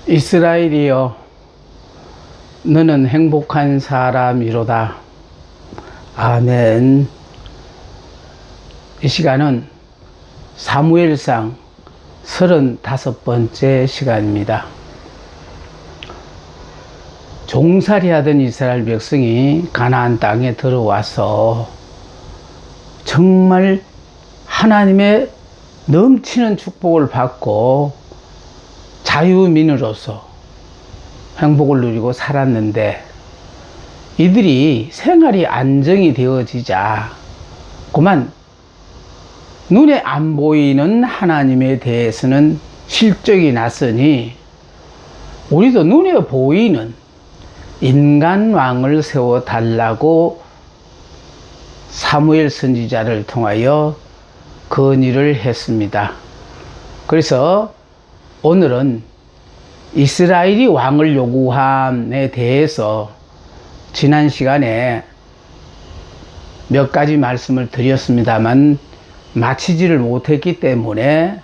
이스라엘이여, 너는 행복한 사람이로다. 아멘. 이 시간은 사무엘상 35번째 시간입니다. 종살이하던 이스라엘 백성이 가나안 땅에 들어와서 정말 하나님의 넘치는 축복을 받고 자유민으로서 행복을 누리고 살았는데, 이들이 생활이 안정이 되어지자 그만 눈에 안 보이는 하나님에 대해서는 실적이 났으니 우리도 눈에 보이는 인간 왕을 세워 달라고 사무엘 선지자를 통하여 건의를 했습니다. 그래서 오늘은 이스라엘이 왕을 요구함에 대해서 지난 시간에 몇 가지 말씀을 드렸습니다만 마치지를 못했기 때문에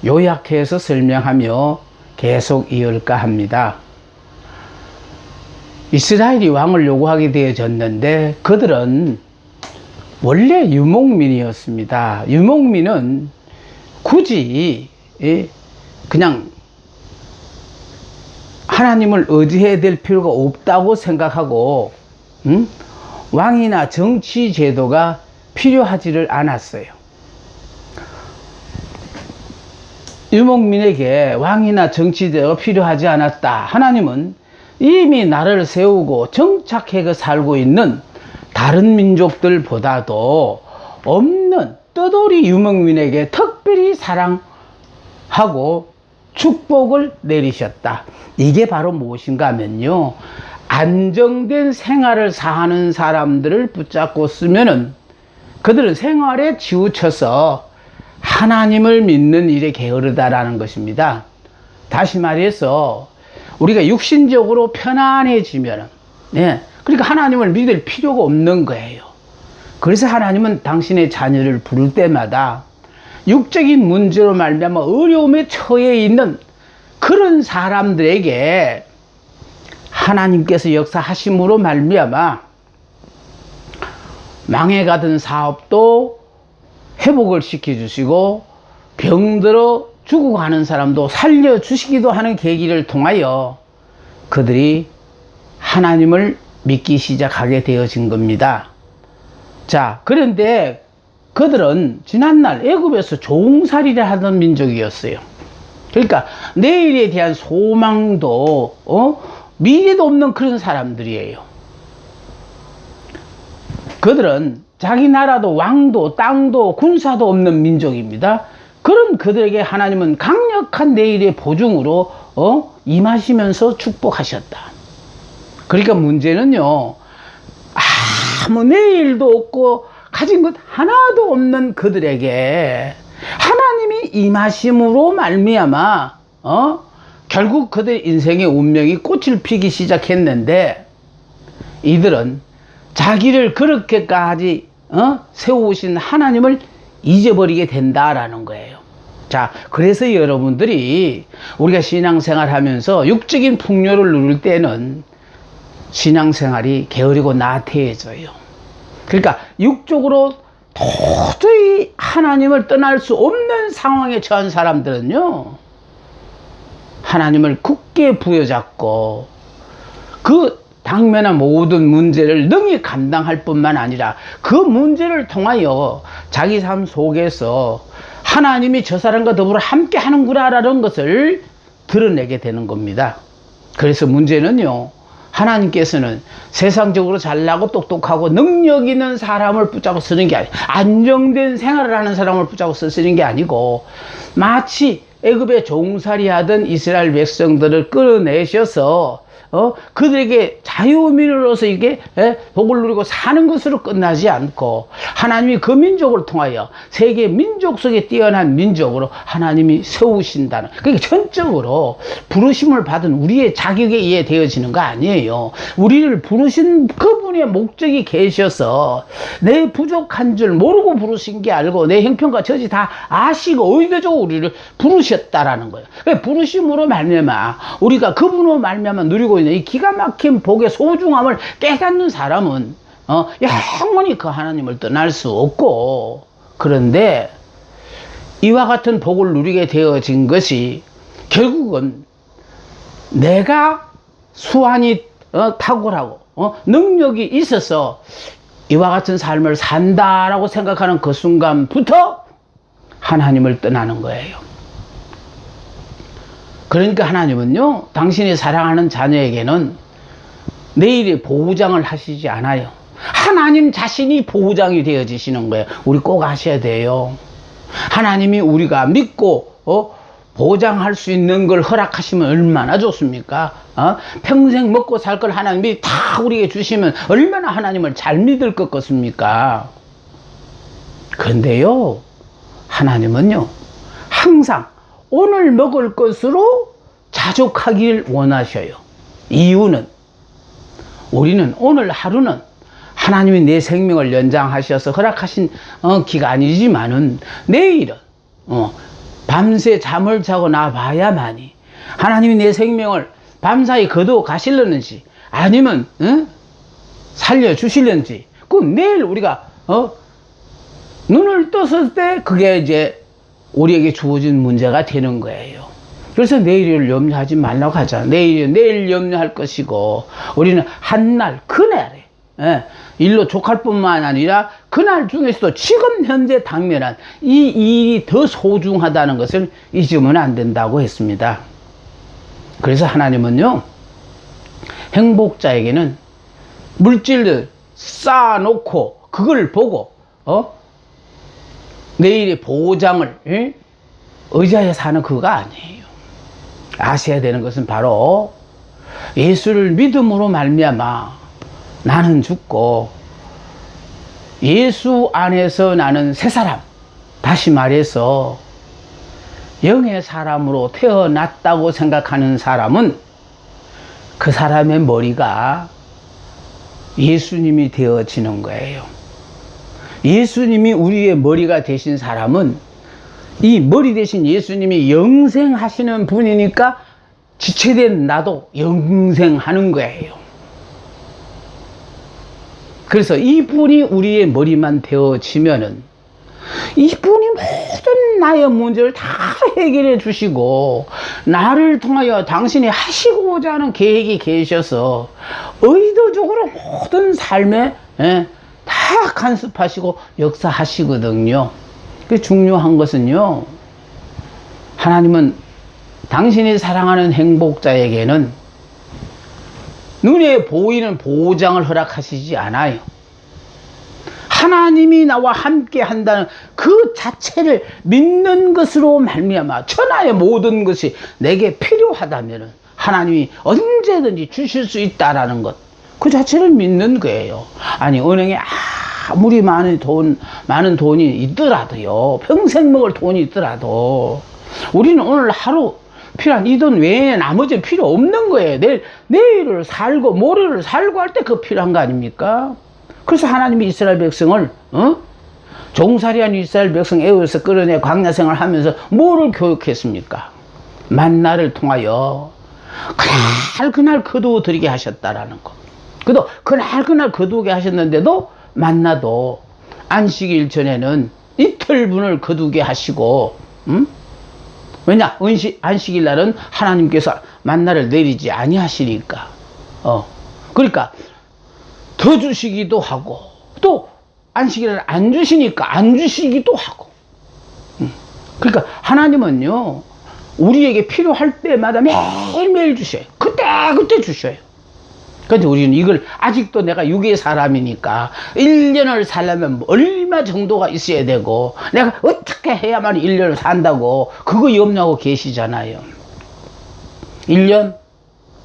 요약해서 설명하며 계속 이을까 합니다. 이스라엘이 왕을 요구하게 되어졌는데 그들은 원래 유목민이었습니다. 유목민은 굳이 그냥 하나님을 의지해야 될 필요가 없다고 생각하고 왕이나 정치 제도가 필요하지를 않았어요. 유목민에게 왕이나 정치 제도가 필요하지 않았다. 하나님은 이미 나라를 세우고 정착해 살고 있는 다른 민족들보다도 없는 떠돌이 유목민에게 특별히 사랑하고 축복을 내리셨다. 이게 바로 무엇인가 하면요, 안정된 생활을 사는 사람들을 붙잡고 쓰면은 그들은 생활에 치우쳐서 하나님을 믿는 일에 게으르다라는 것입니다. 다시 말해서 우리가 육신적으로 편안해지면은, 그러니까 하나님을 믿을 필요가 없는 거예요. 그래서 하나님은 당신의 자녀를 부를 때마다 육적인 문제로 말미암아 어려움에 처해 있는 그런 사람들에게 하나님께서 역사하심으로 말미암아 망해가던 사업도 회복을 시켜주시고 병들어 죽어가는 사람도 살려주시기도 하는 계기를 통하여 그들이 하나님을 믿기 시작하게 되어진 겁니다. 자, 그런데 그들은 지난날 애굽에서 종살이를 하던 민족이었어요. 그러니까 내일에 대한 소망도 미래도 없는 그런 사람들이에요. 그들은 자기 나라도 왕도 땅도 군사도 없는 민족입니다. 그런 그들에게 하나님은 강력한 내일의 보증으로 임하시면서 축복하셨다. 그러니까 문제는요, 아무 내일도 없고 가진 것 하나도 없는 그들에게 하나님이 임하심으로 말미암아 결국 그들 인생의 운명이 꽃을 피기 시작했는데, 이들은 자기를 그렇게까지 세우신 하나님을 잊어버리게 된다라는 거예요. 자, 그래서 여러분들이 우리가 신앙생활 하면서 육적인 풍요를 누릴 때는 신앙생활이 게으르고 나태해져요. 그러니까 육적으로 도저히 하나님을 떠날 수 없는 상황에 처한 사람들은요, 하나님을 굳게 부여잡고 그 당면한 모든 문제를 능히 감당할 뿐만 아니라 그 문제를 통하여 자기 삶 속에서 하나님이 저 사람과 더불어 함께 하는구나 라는 것을 드러내게 되는 겁니다. 그래서 문제는요, 하나님께서는 세상적으로 잘나고 똑똑하고 능력 있는 사람을 붙잡고 쓰는 게 아니고, 안정된 생활을 하는 사람을 붙잡고 쓰시는 게 아니고, 마치 애굽에 종살이 하던 이스라엘 백성들을 끌어내셔서 그들에게 자유민으로서 이게 복을 누리고 사는 것으로 끝나지 않고 하나님이 그 민족을 통하여 세계 민족 속에 뛰어난 민족으로 하나님이 세우신다는, 그러니까 전적으로 부르심을 받은 우리의 자격에 의해 되어지는 거 아니에요. 우리를 부르신 그분의 목적이 계셔서 내 부족한 줄 모르고 부르신 게 알고 내 형편과 처지 다 아시고 의도적으로 우리를 부르셨다라는 거예요. 부르심으로 말미암아 우리가 그분으로 말미암아 누리고 있는 이 기가 막힌 복의 소중함을 깨닫는 사람은 영원히 그 하나님을 떠날 수 없고, 그런데 이와 같은 복을 누리게 되어진 것이 결국은 내가 수완이 탁월하고 능력이 있어서 이와 같은 삶을 산다라고 생각하는 그 순간부터 하나님을 떠나는 거예요. 그러니까 하나님은요, 당신이 사랑하는 자녀에게는 내일의 보호장을 하시지 않아요. 하나님 자신이 보호장이 되어지시는 거예요. 우리 꼭 아셔야 돼요. 하나님이 우리가 믿고 보장할 수 있는 걸 허락하시면 얼마나 좋습니까? 평생 먹고 살 걸 하나님이 다 우리에게 주시면 얼마나 하나님을 잘 믿을 것 같습니까? 그런데요, 하나님은요, 항상 오늘 먹을 것으로 자족하길 원하셔요. 이유는 우리는 오늘 하루는 하나님이 내 생명을 연장하셔서 허락하신 기간이지만은 내일은 밤새 잠을 자고 나봐야만이 하나님이 내 생명을 밤사이 거두어 가시려는지 아니면 살려주시려는지 그 내일 우리가 눈을 떴을 때 그게 이제 우리에게 주어진 문제가 되는 거예요. 그래서 내일을 염려하지 말라고 하잖아. 내일 염려할 것이고, 우리는 한날 그날에 일로 족할 뿐만 아니라 그날 중에서도 지금 현재 당면한 이 일이 더 소중하다는 것을 잊으면 안 된다고 했습니다. 그래서 하나님은요, 행복자에게는 물질을 쌓아놓고 그걸 보고 내일의 보장을 의지하여 사는 그가 아니에요. 아셔야 되는 것은 바로 예수를 믿음으로 말미암아 나는 죽고 예수 안에서 나는 새 사람, 다시 말해서 영의 사람으로 태어났다고 생각하는 사람은 그 사람의 머리가 예수님이 되어지는 거예요. 예수님이 우리의 머리가 되신 사람은 이 머리 대신 예수님이 영생하시는 분이니까 지체된 나도 영생하는 거예요. 그래서 이분이 우리의 머리만 되어지면은 이분이 모든 나의 문제를 다 해결해 주시고 나를 통하여 당신이 하시고자 하는 계획이 계셔서 의도적으로 모든 삶에 다 간섭하시고 역사하시거든요. 그 중요한 것은요, 하나님은 당신이 사랑하는 행복자에게는 눈에 보이는 보장을 허락하시지 않아요. 하나님이 나와 함께 한다는 그 자체를 믿는 것으로 말미암아 천하의 모든 것이 내게 필요하다면 하나님이 언제든지 주실 수 있다라는 것, 그 자체를 믿는 거예요. 아니 은행에 아무리 많은 돈이 있더라도요, 평생 먹을 돈이 있더라도 우리는 오늘 하루 필요한 이 돈 외에 나머지는 필요 없는 거예요. 내일을 살고 모레를 살고 할 때 그거 필요한 거 아닙니까? 그래서 하나님이 이스라엘 백성을 종살이한 이스라엘 백성 애워서 끌어내 광야 생활을 하면서 뭐를 교육했습니까? 만나를 통하여 그날 거두어 드리게 하셨다라는 거. 그도 그날 거두게 하셨는데도 만나도 안식일 전에는 이틀분을 거두게 하시고, 왜냐? 안식일 날은 하나님께서 만나를 내리지 아니하시니까. 그러니까 더 주시기도 하고 또 안식일을 안 주시니까 안 주시기도 하고. 그러니까 하나님은요, 우리에게 필요할 때마다 매일매일 주셔요. 그때 주셔요. 그런데 우리는 이걸 아직도 내가 육의 사람이니까 1년을 살려면 얼마 정도가 있어야 되고 내가 어떻게 해야만 1년을 산다고 그거 염려하고 계시잖아요. 1년?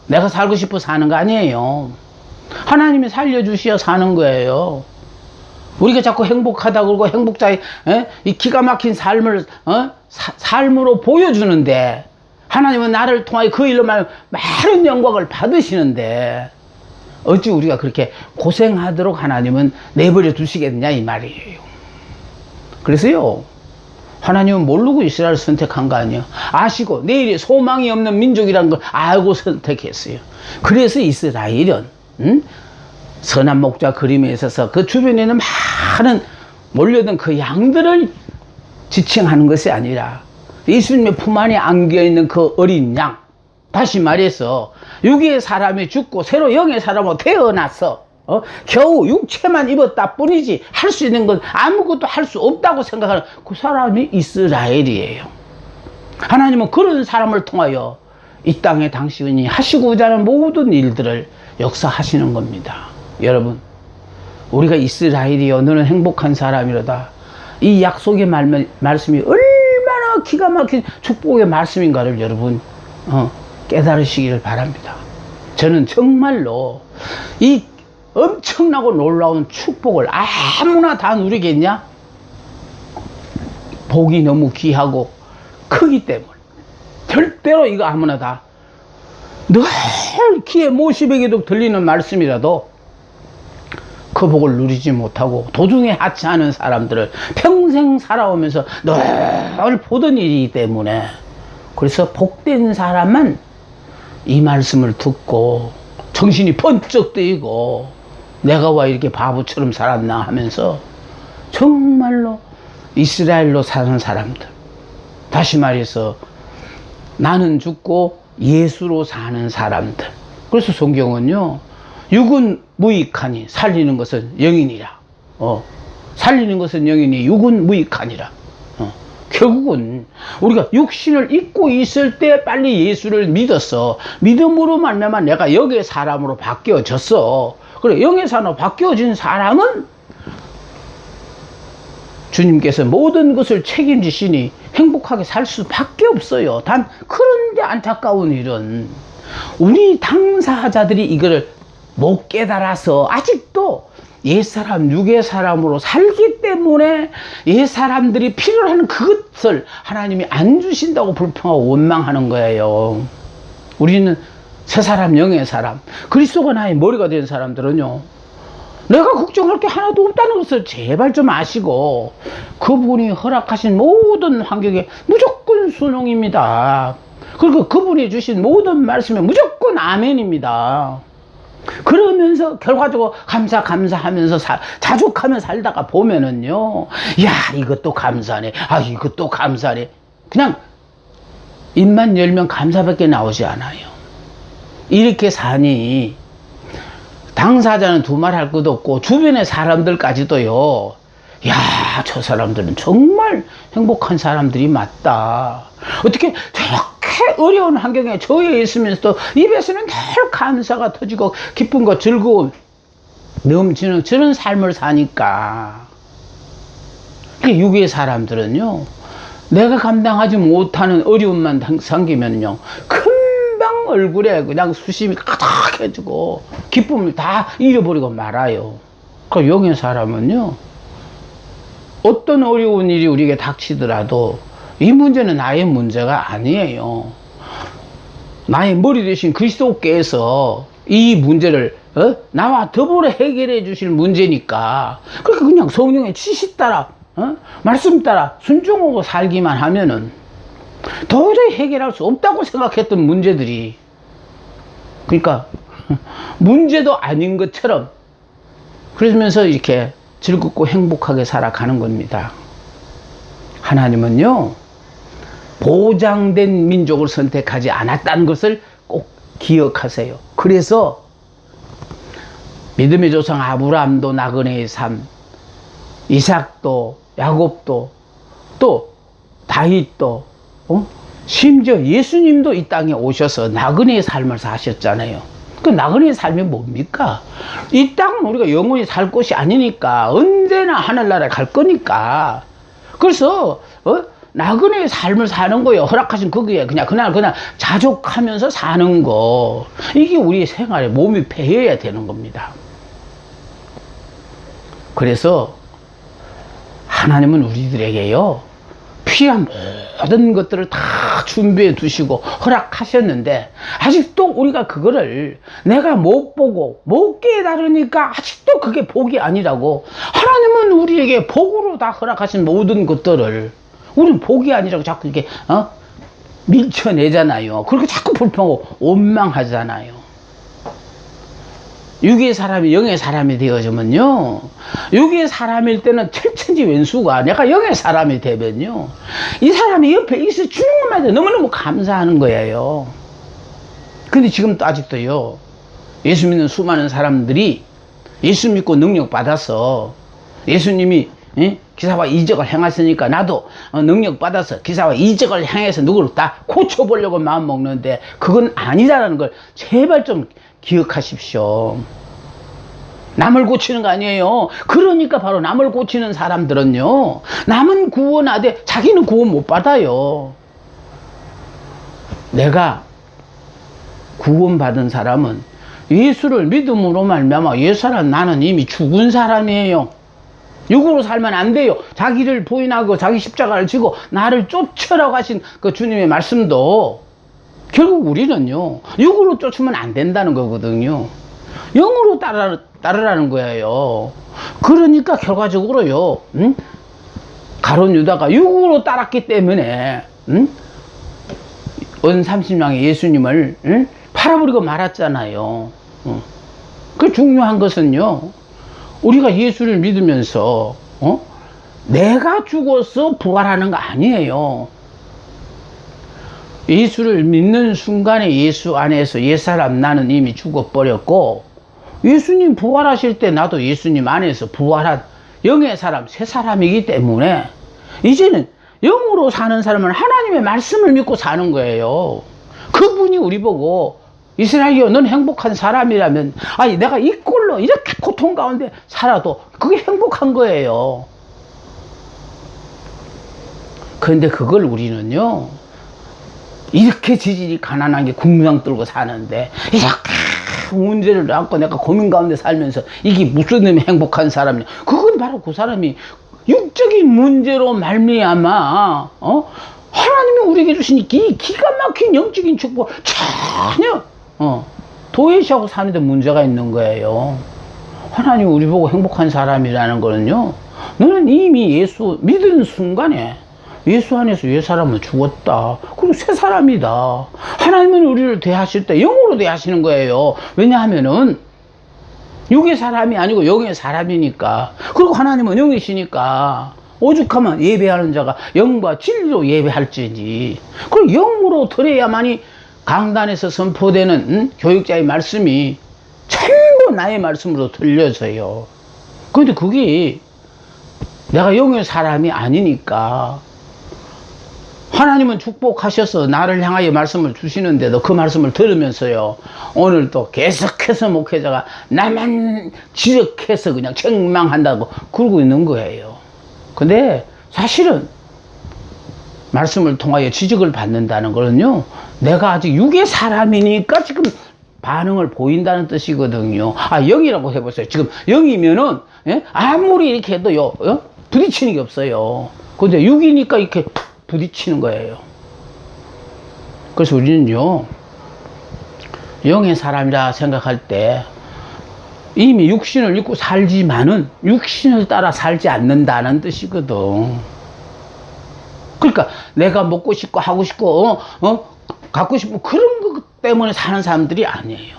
내가 살고 싶어 사는 거 아니에요. 하나님이 살려주셔 사는 거예요. 우리가 자꾸 행복하다 그러고 행복자의 이 기가 막힌 삶을 삶으로 보여주는데, 하나님은 나를 통하여 그 일로 많은 영광을 받으시는데 어찌 우리가 그렇게 고생하도록 하나님은 내버려 두시겠냐 이 말이에요. 그래서요, 하나님은 모르고 이스라엘을 선택한 거 아니에요. 아시고 내일이 소망이 없는 민족이라는 걸 알고 선택했어요. 그래서 이스라엘은 선한 목자 그림에 있어서 그 주변에 있는 많은 몰려든 그 양들을 지칭하는 것이 아니라 예수님의 품 안에 안겨있는 그 어린 양, 다시 말해서 육의 사람이 죽고 새로 영의 사람으로 태어나서 겨우 육체만 입었다 뿐이지 할 수 있는 건 아무것도 할 수 없다고 생각하는 그 사람이 이스라엘이에요. 하나님은 그런 사람을 통하여 이 땅에 당신이 하시고자 하는 모든 일들을 역사하시는 겁니다. 여러분, 우리가 이스라엘이여 너는 행복한 사람이로다, 이 약속의 말씀이 얼마나 기가 막힌 축복의 말씀인가를 여러분 깨달으시기를 바랍니다. 저는 정말로 이 엄청나고 놀라운 축복을 아무나 다 누리겠냐? 복이 너무 귀하고 크기 때문에 절대로 이거 아무나 다, 늘 귀에 못이백에도 들리는 말씀이라도 그 복을 누리지 못하고 도중에 하차하는 사람들을 평생 살아오면서 늘 보던 일이기 때문에, 그래서 복된 사람만 이 말씀을 듣고 정신이 번쩍 뜨이고 내가 와 이렇게 바보처럼 살았나 하면서 정말로 이스라엘로 사는 사람들, 다시 말해서 나는 죽고 예수로 사는 사람들. 그래서 성경은요, 육은 무익하니 살리는 것은 영이니라. 살리는 것은 영이니 육은 무익하니라. 결국은 우리가 육신을 입고 있을 때 빨리 예수를 믿었어. 믿음으로 말미암아 내가 영의 사람으로 바뀌어졌어. 그래, 영의 사람으로 바뀌어진 사람은 주님께서 모든 것을 책임지시니 행복하게 살 수밖에 없어요. 단 그런데 안타까운 일은 우리 당사자들이 이거를 못 깨달아서 아직도 옛사람 육의 사람으로 살기 때문에 옛사람들이 필요로 하는 그것을 하나님이 안 주신다고 불평하고 원망하는 거예요. 우리는 새사람 영의 사람, 그리스도가 나의 머리가 된 사람들은요, 내가 걱정할 게 하나도 없다는 것을 제발 좀 아시고 그분이 허락하신 모든 환경에 무조건 순응입니다. 그리고 그분이 주신 모든 말씀에 무조건 아멘입니다. 그러면서 결과적으로 감사하면서 자족하며 살다가 보면은요, 야 이것도 감사하네, 아 이것도 감사하네, 그냥 입만 열면 감사밖에 나오지 않아요. 이렇게 사니 당사자는 두말 할 것도 없고 주변의 사람들까지도요, 야 저 사람들은 정말 행복한 사람들이 맞다, 어떻게 저렇게 어려운 환경에 처해 있으면서도 입에서는 늘 감사가 터지고 기쁨과 즐거움 넘치는 저런 삶을 사니까. 육의 사람들은요, 내가 감당하지 못하는 어려움만 생기면요 금방 얼굴에 그냥 수심이 가득해지고 기쁨을 다 잃어버리고 말아요. 그 영의 사람은요, 어떤 어려운 일이 우리에게 닥치더라도 이 문제는 나의 문제가 아니에요. 나의 머리 대신 그리스도께서 이 문제를 나와 더불어 해결해 주실 문제니까, 그렇게 그냥 성령의 지시 따라 말씀 따라 순종하고 살기만 하면은 도저히 해결할 수 없다고 생각했던 문제들이, 그러니까 문제도 아닌 것처럼 그러면서 이렇게 즐겁고 행복하게 살아가는 겁니다. 하나님은요, 보장된 민족을 선택하지 않았다는 것을 꼭 기억하세요. 그래서 믿음의 조상 아브라함도 나그네의 삶, 이삭도 야곱도 또 다윗도 심지어 예수님도 이 땅에 오셔서 나그네의 삶을 사셨잖아요. 그 나그네의 삶이 뭡니까? 이 땅은 우리가 영원히 살 곳이 아니니까 언제나 하늘나라에 갈 거니까. 그래서 나그네의 삶을 사는 거예요. 허락하신 거기에 그냥 자족하면서 사는 거. 이게 우리의 생활에 몸이 배어야 되는 겁니다. 그래서 하나님은 우리들에게요, 필요한 모든 것들을 다 준비해 두시고 허락하셨는데, 아직도 우리가 그거를 내가 못 보고 못 깨달으니까 아직도 그게 복이 아니라고. 하나님은 우리에게 복으로 다 허락하신 모든 것들을 우리는 복이 아니라고 자꾸 이렇게 밀쳐내잖아요. 그렇게 자꾸 불평하고 원망하잖아요. 육의 사람이 영의 사람이 되어지면요, 육의 사람일 때는 철천지 왼수가 내가 영의 사람이 되면요, 이 사람이 옆에 있어 주는 것만 너무너무 감사하는 거예요. 근데 지금도 아직도요, 예수 믿는 수많은 사람들이 예수 믿고 능력 받아서 예수님이 기사와 이적을 행하시니까 나도 능력 받아서 기사와 이적을 행해서 누구를 다 고쳐보려고 마음 먹는데, 그건 아니라는 걸 제발 좀 기억하십시오. 남을 고치는 거 아니에요. 그러니까 바로 남을 고치는 사람들은요, 남은 구원하되 자기는 구원 못 받아요. 내가 구원받은 사람은 예수를 믿음으로 말미암아, 예수란 나는 이미 죽은 사람이에요. 육으로 살면 안 돼요. 자기를 부인하고 자기 십자가를 지고 나를 쫓으라고 하신 그 주님의 말씀도 결국 우리는요, 육으로 쫓으면 안 된다는 거거든요. 영으로 따르라는 거예요. 그러니까 결과적으로요, 가룟 유다가 육으로 따랐기 때문에 은 30명의 예수님을 팔아버리고 말았잖아요. 그 중요한 것은요, 우리가 예수를 믿으면서 내가 죽어서 부활하는 거 아니에요. 예수를 믿는 순간에 예수 안에서 옛사람 나는 이미 죽어버렸고, 예수님 부활하실 때 나도 예수님 안에서 부활한 영의 사람, 새 사람이기 때문에 이제는 영으로 사는 사람은 하나님의 말씀을 믿고 사는 거예요. 그분이 우리 보고 이스라엘이여 넌 행복한 사람이라면, 아니 내가 이 꼴로 이렇게 고통 가운데 살아도 그게 행복한 거예요. 그런데 그걸 우리는요, 이렇게 지질이 가난하게 궁상 들고 사는데 이렇게 문제를 안고 내가 고민 가운데 살면서 이게 무슨 의미 행복한 사람이냐. 그건 바로 그 사람이 육적인 문제로 말미암아 하나님이 우리에게 주신 이 기가 막힌 영적인 축복을 전혀 도외시하고 사는데 문제가 있는 거예요. 하나님이 우리 보고 행복한 사람이라는 거는요, 너는 이미 예수 믿은 순간에 예수 안에서 옛 사람은 죽었다. 그리고 새 사람이다. 하나님은 우리를 대하실 때 영으로 대하시는 거예요. 왜냐하면은 육의 사람이 아니고 영의 사람이니까. 그리고 하나님은 영이시니까 오죽하면 예배하는 자가 영과 진리로 예배할지니. 그리고 영으로 드려야만이 강단에서 선포되는 교육자의 말씀이 전부 나의 말씀으로 들려져요. 그런데 그게 내가 영의 사람이 아니니까, 하나님은 축복하셔서 나를 향하여 말씀을 주시는데도 그 말씀을 들으면서요, 오늘 또 계속해서 목회자가 나만 지적해서 그냥 책망한다고 그러고 있는 거예요. 근데 사실은 말씀을 통하여 지적을 받는다는 거는요, 내가 아직 육의 사람이니까 지금 반응을 보인다는 뜻이거든요. 영이라고 해보세요. 지금 영이면은 아무리 이렇게 해도요, 부딪히는 게 없어요. 근데 육이니까 이렇게 부딪히는 거예요. 그래서 우리는요, 영의 사람이라 생각할 때 이미 육신을 입고 살지만은 육신을 따라 살지 않는다는 뜻이거든. 그러니까 내가 먹고 싶고 하고 싶고 갖고 싶고 그런 것 때문에 사는 사람들이 아니에요.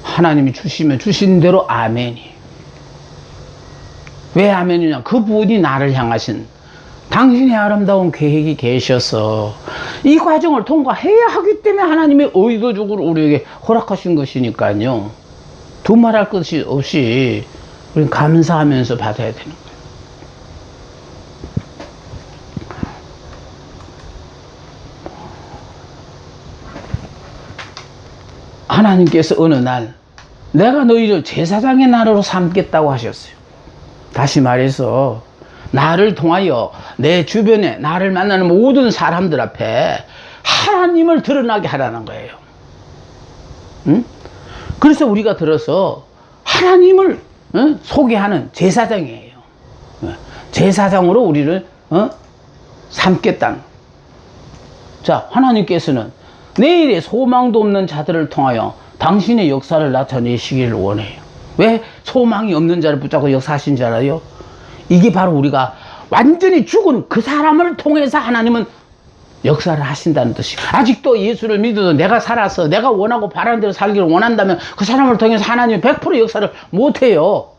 하나님이 주시면 주신 대로 아멘이. 왜 아멘이냐? 그분이 나를 향하신 당신의 아름다운 계획이 계셔서 이 과정을 통과해야 하기 때문에 하나님의 의도적으로 우리에게 허락하신 것이니까요. 두말할 것이 없이 우리는 감사하면서 받아야 되는 거예요. 하나님께서 어느 날 내가 너희를 제사장의 나라로 삼겠다고 하셨어요. 다시 말해서 나를 통하여 내 주변에 나를 만나는 모든 사람들 앞에 하나님을 드러나게 하라는 거예요. 응? 그래서 우리가 들어서 하나님을 소개하는 제사장이에요. 제사장으로 우리를 삼겠다는. 자, 하나님께서는 내일의 소망도 없는 자들을 통하여 당신의 역사를 나타내시기를 원해요. 왜 소망이 없는 자를 붙잡고 역사하신 줄 알아요? 이게 바로 우리가 완전히 죽은 그 사람을 통해서 하나님은 역사를 하신다는 뜻이. 아직도 예수를 믿어도 내가 살아서 내가 원하고 바라는 대로 살기를 원한다면 그 사람을 통해서 하나님은 100% 역사를 못해요.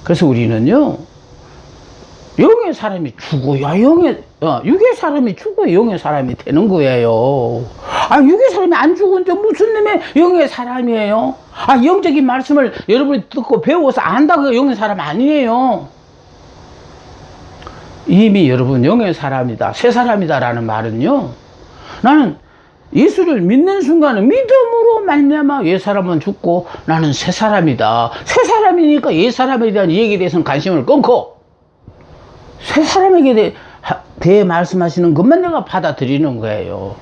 그래서 우리는요, 영의 사람이 죽어야 육의 사람이 죽어야 영의 사람이 되는 거예요. 육의 사람이 안 죽은데 무슨 놈의 영의 사람이에요? 영적인 말씀을 여러분이 듣고 배워서 안다고 영의 사람 아니에요. 이미 여러분 영의 사람이다, 새 사람이다 라는 말은요, 나는 예수를 믿는 순간은 믿음으로 말미암아 옛 사람은 죽고 나는 새 사람이다. 새 사람이니까 옛 사람에 대한 얘기에 대해서는 관심을 끊고 새 사람에게 대해 말씀하시는 것만 내가 받아들이는 거예요.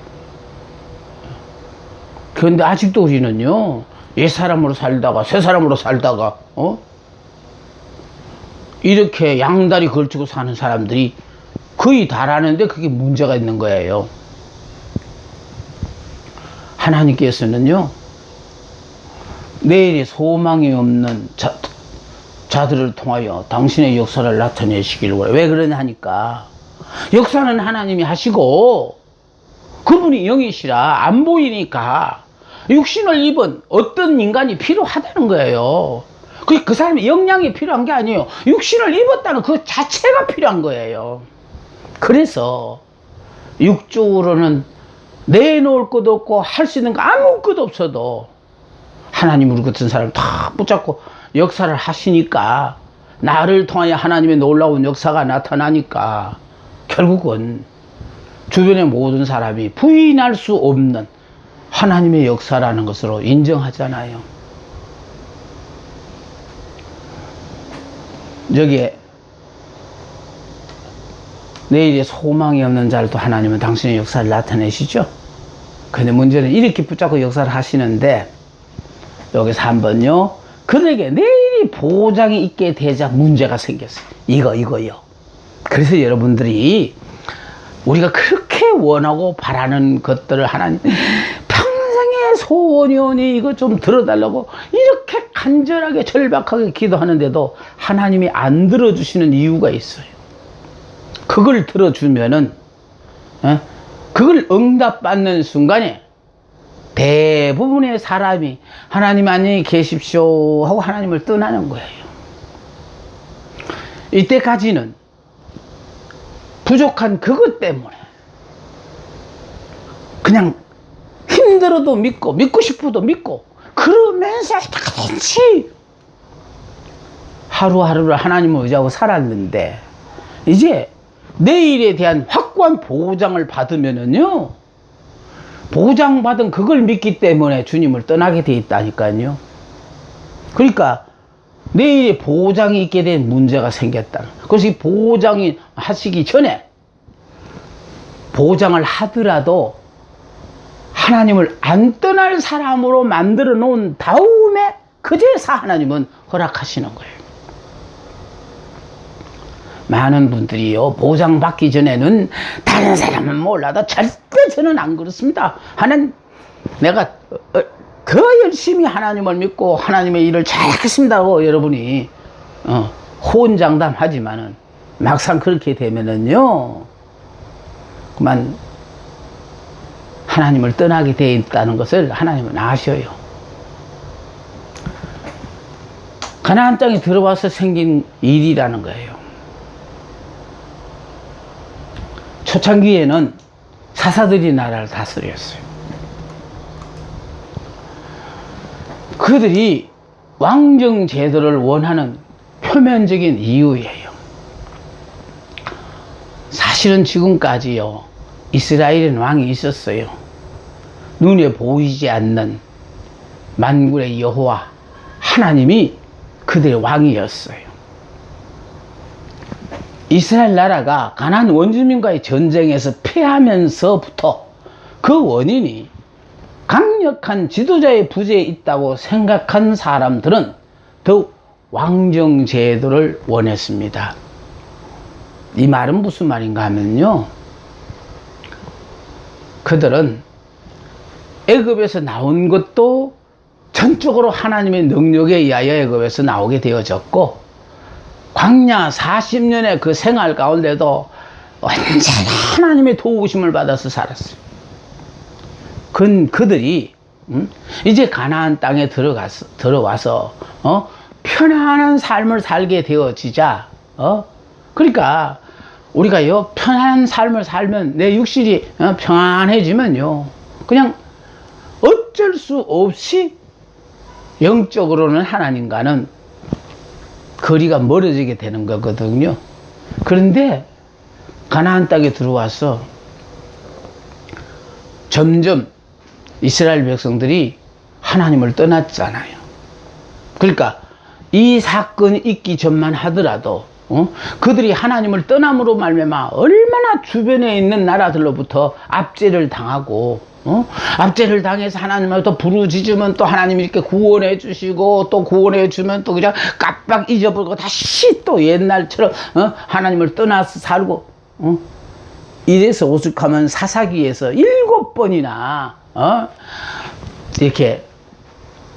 그런데 아직도 우리는요, 옛 사람으로 살다가 새 사람으로 살다가 이렇게 양다리 걸치고 사는 사람들이 거의 다라는데 그게 문제가 있는 거예요. 하나님께서는요, 내일의 소망이 없는 자들을 통하여 당신의 역사를 나타내시기를 원해요. 왜 그러냐 하니까 역사는 하나님이 하시고 그분이 영이시라 안 보이니까 육신을 입은 어떤 인간이 필요하다는 거예요. 그 사람의 영양이 필요한 게 아니에요. 육신을 입었다는 그 자체가 필요한 거예요. 그래서 육적으로는 내놓을 것도 없고 할 수 있는 거 아무것도 없어도 하나님 우리 같은 사람을 다 붙잡고 역사를 하시니까, 나를 통하여 하나님의 놀라운 역사가 나타나니까 결국은 주변의 모든 사람이 부인할 수 없는 하나님의 역사라는 것으로 인정하잖아요. 여기에 내일의 소망이 없는 자를 또 하나님은 당신의 역사를 나타내시죠. 근데 문제는 이렇게 붙잡고 역사를 하시는데, 여기서 한번요, 그들에게 내일이 보장이 있게 되자 문제가 생겼어요. 이거요. 그래서 여러분들이 우리가 그렇게 원하고 바라는 것들을 하나님 평생의 소원이 이거 좀 들어달라고 이렇게 간절하게 절박하게 기도하는데도 하나님이 안 들어주시는 이유가 있어요. 그걸 들어주면은 그걸 응답받는 순간에 대부분의 사람이 하나님 안녕히 계십시오 하고 하나님을 떠나는 거예요. 이때까지는 부족한 그것 때문에 그냥 힘들어도 믿고 싶어도 믿고 그러면서 다같이 하루하루를 하나님을 의지하고 살았는데, 이제 내일에 대한 확고한 보장을 받으면은요, 보장받은 그걸 믿기 때문에 주님을 떠나게 돼 있다니까요. 그러니까 내일에 보장이 있게 된 문제가 생겼다. 그래서 이 보장이 하시기 전에 보장을 하더라도 하나님을 안 떠날 사람으로 만들어 놓은 다음에 그제서 하나님은 허락하시는 거예요. 많은 분들이요, 보장받기 전에는 다른 사람은 몰라도 절대 저는 안 그렇습니다. 내가 더 열심히 하나님을 믿고 하나님의 일을 잘하겠습니다고 여러분이 호언장담하지만은 막상 그렇게 되면은요, 그만 하나님을 떠나게 되어 있다는 것을 하나님은 아셔요. 가나안 땅에 들어와서 생긴 일이라는 거예요. 초창기에는 사사들이 나라를 다스렸어요. 그들이 왕정 제도를 원하는 표면적인 이유예요. 사실은 지금까지요, 이스라엘은 왕이 있었어요. 눈에 보이지 않는 만군의 여호와 하나님이 그들의 왕이었어요. 이스라엘 나라가 가나안 원주민과의 전쟁에서 패하면서부터 그 원인이 강력한 지도자의 부재에 있다고 생각한 사람들은 더욱 왕정제도를 원했습니다. 이 말은 무슨 말인가 하면요, 그들은 애굽에서 나온 것도 전적으로 하나님의 능력에 의하여 애굽에서 나오게 되어졌고, 광야 40년의 그 생활 가운데도 언제나 하나님의 도우심을 받아서 살았어요. 그들이 이제 가나안 땅에 들어와서 편안한 삶을 살게 되어지자, 그러니까 우리가요, 편안한 삶을 살면 내 육신이 평안해지면요, 그냥 어쩔 수 없이 영적으로는 하나님과는 거리가 멀어지게 되는 거거든요. 그런데 가나안 땅에 들어와서 점점 이스라엘 백성들이 하나님을 떠났잖아요. 그러니까 이 사건이 있기 전만 하더라도 그들이 하나님을 떠남으로 말미암아 얼마나 주변에 있는 나라들로부터 압제를 당하고, 압제를 당해서 하나님을 또 부르짖으면 또 하나님이 이렇게 구원해 주시고, 또 구원해 주면 또 그냥 깜빡 잊어버리고 다시 또 옛날처럼 하나님을 떠나서 살고, 이래서 오죽하면 사사기에서 7번이나 이렇게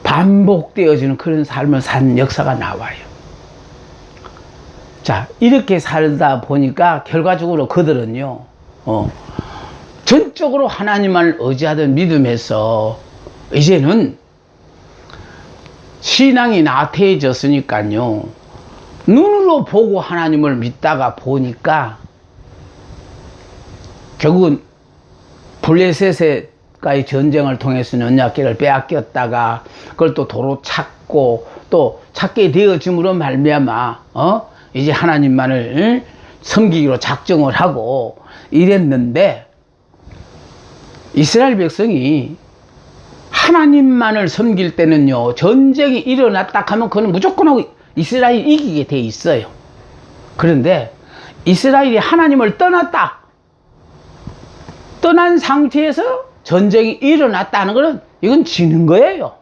반복되어지는 그런 삶을 산 역사가 나와요. 자, 이렇게 살다 보니까 결과적으로 그들은요, 전적으로 하나님을 의지하던 믿음에서 이제는 신앙이 나태해졌으니까요, 눈으로 보고 하나님을 믿다가 보니까 결국은 블레셋과의 전쟁을 통해서는 언약궤를 빼앗겼다가 그걸 또 도로 찾고 또 찾게 되어짐으로 말미암아 이제 하나님만을 섬기기로 작정을 하고 이랬는데, 이스라엘 백성이 하나님만을 섬길 때는요, 전쟁이 일어났다 하면 그건 무조건 하고 이스라엘이 이기게 돼 있어요. 그런데 이스라엘이 하나님을 떠난 상태에서 전쟁이 일어났다는 것은 이건 지는 거예요.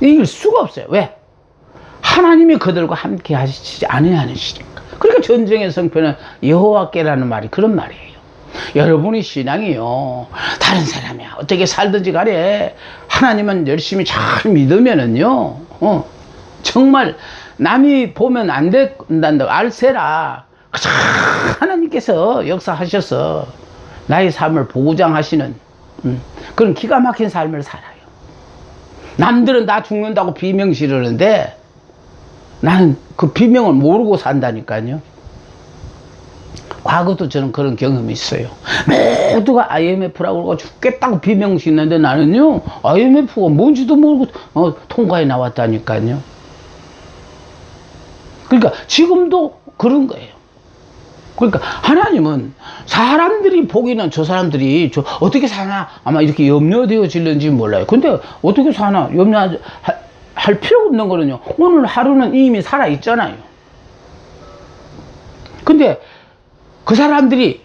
이길 수가 없어요. 왜? 하나님이 그들과 함께 하시지 아니하시니까. 그러니까 전쟁의 성패는 여호와께라는 말이 그런 말이에요. 여러분이 신앙이요, 다른 사람이야 어떻게 살든지 간에 하나님은 열심히 잘 믿으면은요, 정말 남이 보면 안 된다고 알세라 하나님께서 역사하셔서 나의 삶을 보장하시는 그런 기가 막힌 삶을 살아요. 남들은 나 죽는다고 비명 지르는데 나는 그 비명을 모르고 산다니까요. 과거도 저는 그런 경험이 있어요. 모두가 IMF라고 그러고 죽겠다고 비명 지르는데 나는요, IMF가 뭔지도 모르고 통과해 나왔다니까요. 그러니까 지금도 그런 거예요. 그러니까 하나님은 사람들이 보기는 저 사람들이 어떻게 사나 아마 이렇게 염려되어질는지 몰라요. 근데 어떻게 사나 염려할 필요 없는 거는요, 오늘 하루는 이미 살아 있잖아요. 근데 그 사람들이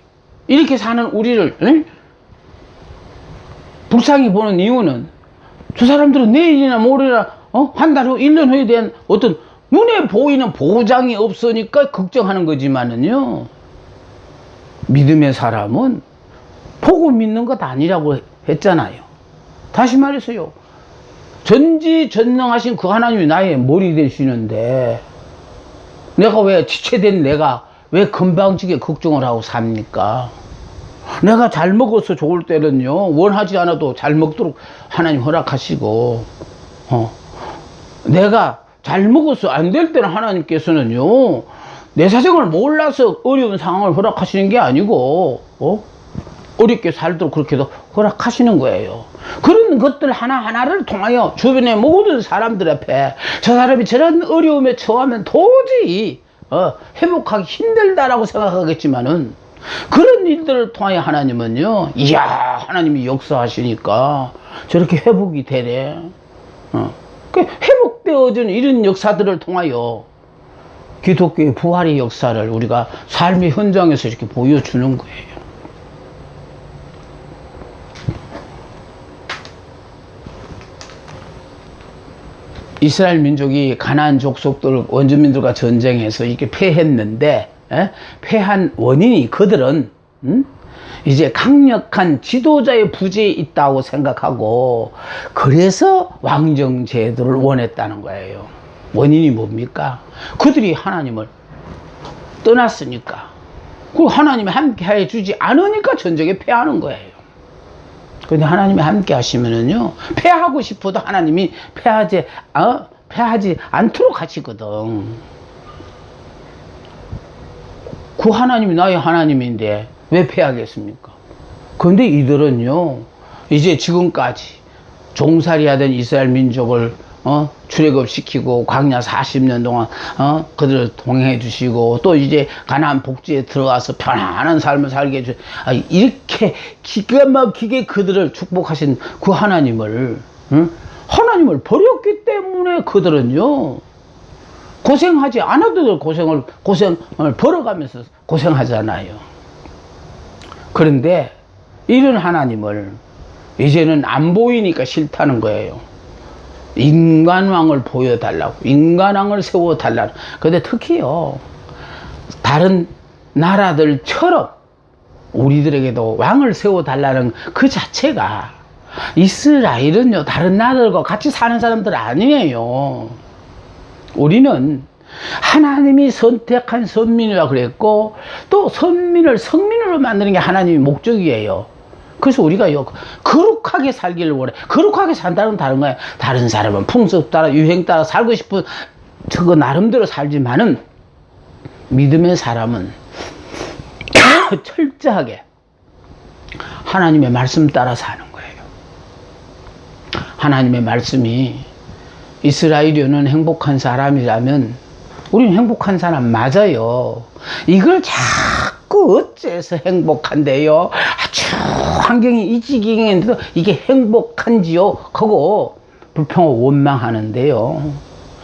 이렇게 사는 우리를 불쌍히 보는 이유는 저 사람들은 내일이나 모레나 한 달 후, 1년 후에 대한 어떤 눈에 보이는 보장이 없으니까 걱정하는 거지만은요, 믿음의 사람은 보고 믿는 것 아니라고 했잖아요. 다시 말해서요, 전지전능하신 그 하나님이 나의 머리 되시는데 내가 왜 지체된 내가 왜 건방지게 걱정을 하고 삽니까? 내가 잘 먹어서 좋을 때는요, 원하지 않아도 잘 먹도록 하나님 허락하시고, 내가 잘 먹어서 안 될 때는 하나님께서는요, 내 사정을 몰라서 어려운 상황을 허락하시는 게 아니고 어렵게 살도록 그렇게도 허락하시는 거예요. 그런 것들 하나하나를 통하여 주변의 모든 사람들 앞에 저 사람이 저런 어려움에 처하면 도저히 회복하기 힘들다라고 생각하겠지만은, 그런 일들을 통하여 하나님은요, 이야, 하나님이 역사하시니까 저렇게 회복이 되네. 회복되어진 이런 역사들을 통하여 기독교의 부활의 역사를 우리가 삶의 현장에서 이렇게 보여주는 거예요. 이스라엘 민족이 가나안 족속들 원주민들과 전쟁해서 이렇게 패했는데, 패한 원인이 그들은 이제 강력한 지도자의 부재에 있다고 생각하고, 그래서 왕정 제도를 원했다는 거예요. 원인이 뭡니까? 그들이 하나님을 떠났으니까, 그 하나님이 함께 해주지 않으니까 전쟁에 패하는 거예요. 근데 하나님이 함께 하시면은요, 패하고 싶어도 하나님이 패하지 않도록 하시거든. 그 하나님이 나의 하나님인데 왜 패하겠습니까? 근데 이들은요, 이제 지금까지 종살이 하던 이스라엘 민족을 출애굽시키고 광야 40년 동안 그들을 동행해 주시고, 또 이제 가나안 복지에 들어가서 편안한 삶을 살게 해주, 이렇게 기가 막히게 그들을 축복하신 그 하나님을 버렸기 때문에 그들은요, 고생하지 않아도 고생을 벌어가면서 고생하잖아요. 그런데 이런 하나님을 이제는 안 보이니까 싫다는 거예요. 인간왕을 보여달라고, 인간왕을 세워달라고. 근데 특히요, 다른 나라들처럼 우리들에게도 왕을 세워달라는 그 자체가, 이스라엘은요, 다른 나라들과 같이 사는 사람들 아니에요. 우리는 하나님이 선택한 선민이라고 그랬고, 또 선민을 성민으로 만드는 게 하나님의 목적이에요. 그래서 우리가요, 거룩하게 살기를 원해. 거룩하게 산다는 다른 거야. 다른 사람은 풍습 따라, 유행 따라 살고 싶은 저거 나름대로 살지만은, 믿음의 사람은 철저하게 하나님의 말씀 따라 사는 거예요. 하나님의 말씀이 이스라엘이는 행복한 사람이라면 우리는 행복한 사람 맞아요. 이걸 자꾸 어째서 행복한데요? 아주 환경이 이 지경인데도 이게 행복한지요? 하고 불평을 원망하는데요.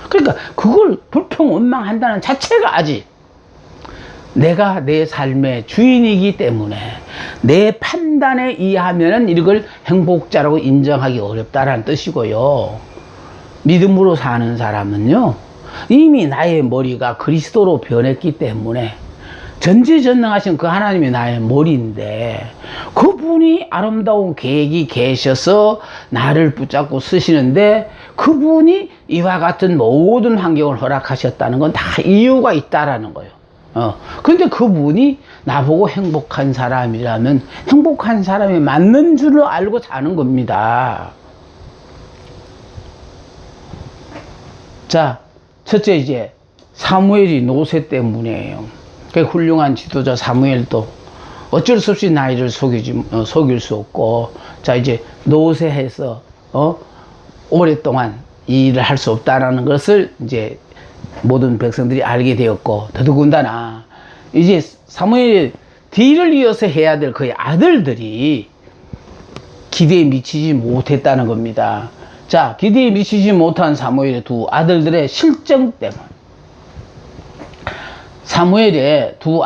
그러니까 그걸 불평 원망한다는 자체가 아직 내가 내 삶의 주인이기 때문에 내 판단에 의하면 이걸 행복자라고 인정하기 어렵다는 뜻이고요. 믿음으로 사는 사람은요, 이미 나의 머리가 그리스도로 변했기 때문에 전지전능하신 그 하나님이 나의 머리인데, 그분이 아름다운 계획이 계셔서 나를 붙잡고 쓰시는데, 그분이 이와 같은 모든 환경을 허락하셨다는 건 다 이유가 있다라는 거예요. 근데 그분이 나보고 행복한 사람이라면 행복한 사람이 맞는 줄로 알고 사는 겁니다. 자, 첫째, 이제 사무엘이 노쇠 때문이에요. 그 훌륭한 지도자 사무엘도 어쩔 수 없이 나이를 속일 수 없고, 자, 이제 노쇠해서 오랫동안 이 일을 할 수 없다라는 것을 이제 모든 백성들이 알게 되었고, 더더군다나 이제 사무엘 뒤를 이어서 해야 될 그의 아들들이 기대에 미치지 못했다는 겁니다. 자, 기대에 미치지 못한 사무엘의 두 아들들의 실정 때문, 사무엘의 두 아들